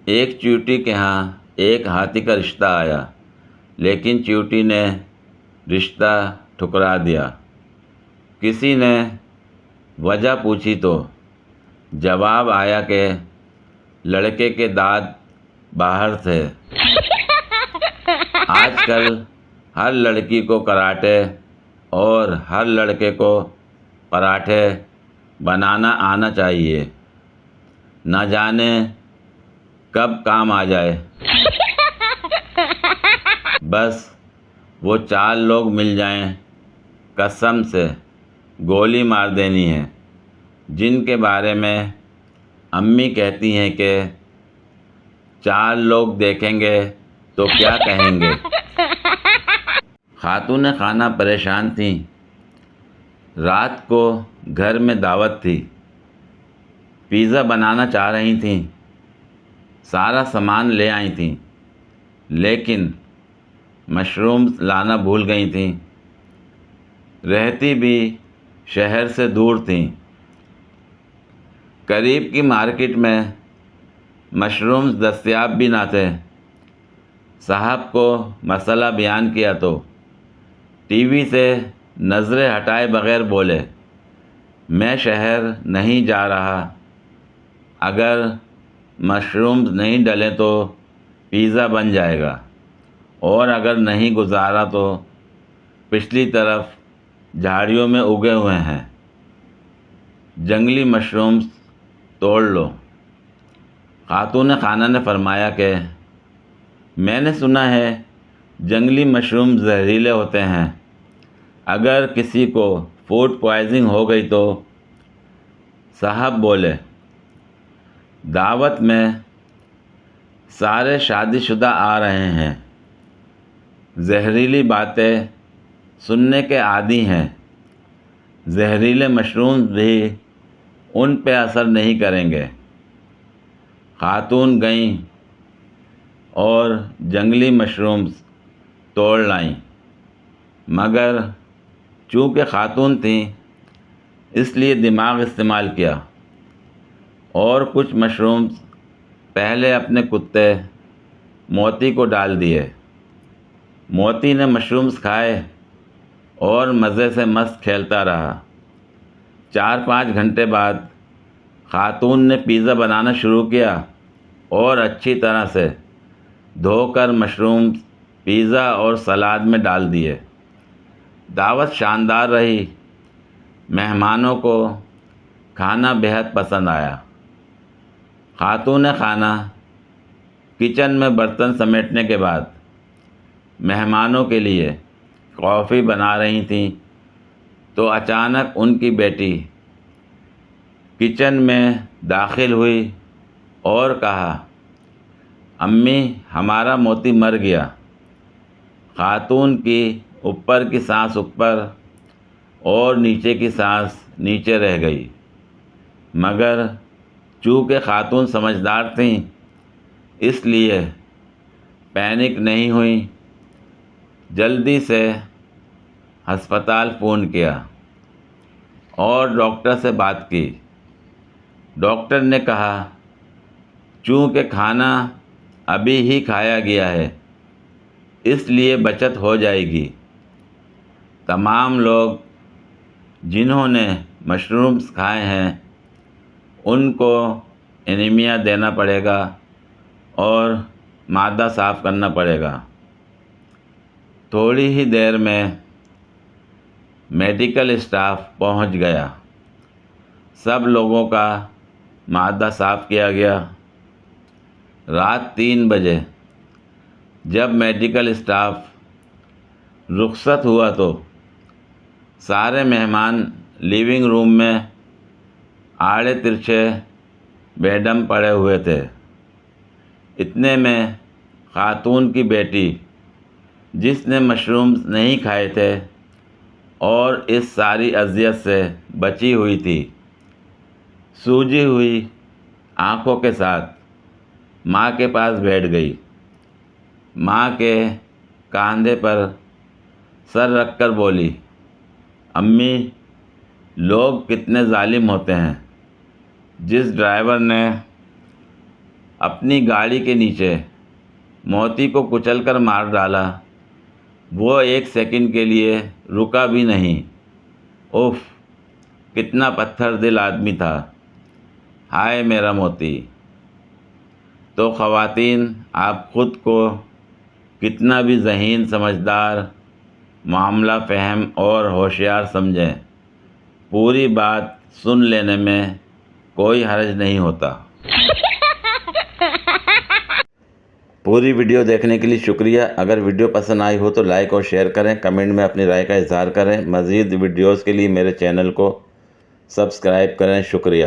ایک چیوٹی کے ہاں ایک ہاتھی کا رشتہ آیا، لیکن چیوٹی نے رشتہ ٹھکرا دیا۔ کسی نے وجہ پوچھی تو جواب آیا کہ لڑکے کے دانت باہر تھے۔ آج کل ہر لڑکی کو کراٹے اور ہر لڑکے کو پراٹھے بنانا آنا چاہیے، نہ جانے کب کام آ جائے۔ بس وہ 4 لوگ مل جائیں، قسم سے گولی مار دینی ہے، جن کے بارے میں امی کہتی ہیں کہ 4 لوگ دیکھیں گے تو کیا کہیں گے۔ خاتون خانہ پریشان تھیں۔ رات کو گھر میں دعوت تھی، پیزا بنانا چاہ رہی تھیں، سارا سامان لے آئی تھیں، لیکن مشرومز لانا بھول گئی تھیں۔ رہتی بھی شہر سے دور تھیں۔ قریب کی مارکیٹ میں مشرومز دستیاب بھی نہ تھے۔ صاحب کو مسئلہ بیان کیا تو ٹی وی سے نظریں ہٹائے بغیر بولے، میں شہر نہیں جا رہا، اگر مشرومز نہیں ڈلیں تو پیزا بن جائے گا، اور اگر نہیں گزارا تو پچھلی طرف جھاڑیوں میں اگے ہوئے ہیں، جنگلی مشرومز توڑ لو۔ خاتون خانہ نے فرمایا کہ میں نے سنا ہے جنگلی مشروم زہریلے ہوتے ہیں، اگر کسی کو فوڈ پوائزنگ ہو گئی تو۔ صاحب بولے، دعوت میں سارے شادی شدہ آ رہے ہیں، زہریلی باتیں سننے کے عادی ہیں، زہریلے مشروم بھی ان پہ اثر نہیں کریں گے۔ خاتون گئیں اور جنگلی مشرومز توڑ لائیں، مگر چونکہ خاتون تھیں اس لیے دماغ استعمال کیا، اور کچھ مشرومز پہلے اپنے کتے موتی کو ڈال دیے۔ موتی نے مشرومز کھائے اور مزے سے مست کھیلتا رہا۔ 4-5 گھنٹے بعد خاتون نے پیزا بنانا شروع کیا اور اچھی طرح سے دھو کر مشرومز پیزا اور سلاد میں ڈال دیے۔ دعوت شاندار رہی، مہمانوں کو کھانا بہت پسند آیا۔ خاتون خانہ کچن میں برتن سمیٹنے کے بعد مہمانوں کے لیے کافی بنا رہی تھیں تو اچانک ان کی بیٹی کچن میں داخل ہوئی اور کہا، امی ہمارا موتی مر گیا۔ خاتون کی اوپر کی سانس اوپر اور نیچے کی سانس نیچے رہ گئی، مگر چونکہ خاتون سمجھدار تھیں اس لیے پینک نہیں ہوئیں۔ جلدی سے ہسپتال فون کیا اور ڈاکٹر سے بات کی۔ ڈاکٹر نے کہا چونکہ کھانا ابھی ہی کھایا گیا ہے اس لیے بچت ہو جائے گی۔ تمام لوگ جنہوں نے مشرومز کھائے ہیں ان کو انیمیا دینا پڑے گا اور معدہ صاف کرنا پڑے گا۔ تھوڑی ہی دیر میں میڈیکل اسٹاف پہنچ گیا، سب لوگوں کا معدہ صاف کیا گیا۔ رات 3 بجے جب میڈیکل اسٹاف رخصت ہوا تو سارے مہمان لیونگ روم میں آڑے ترچھے بیڈم پڑے ہوئے تھے۔ اتنے میں خاتون کی بیٹی، جس نے مشرومز نہیں کھائے تھے اور اس ساری اذیت سے بچی ہوئی تھی، سوجی ہوئی آنکھوں کے ساتھ ماں کے پاس بیٹھ گئی۔ ماں کے کاندھے پر سر رکھ کر بولی، امی لوگ کتنے ظالم ہوتے ہیں، جس ڈرائیور نے اپنی گاڑی کے نیچے موتی کو کچل کر مار ڈالا۔ وہ 1 سیکنڈ کے لیے رکا بھی نہیں۔ اف، کتنا پتھر دل آدمی تھا، ہائے میرا موتی۔ تو خواتین، آپ خود کو کتنا بھی ذہین، سمجھدار، معاملہ فہم اور ہوشیار سمجھیں، پوری بات سن لینے میں کوئی حرج نہیں ہوتا۔ پوری ویڈیو دیکھنے کے لیے شکریہ۔ اگر ویڈیو پسند آئی ہو تو لائک اور شیئر کریں، کمنٹ میں اپنی رائے کا اظہار کریں۔ مزید ویڈیوز کے لیے میرے چینل کو سبسکرائب کریں۔ شکریہ۔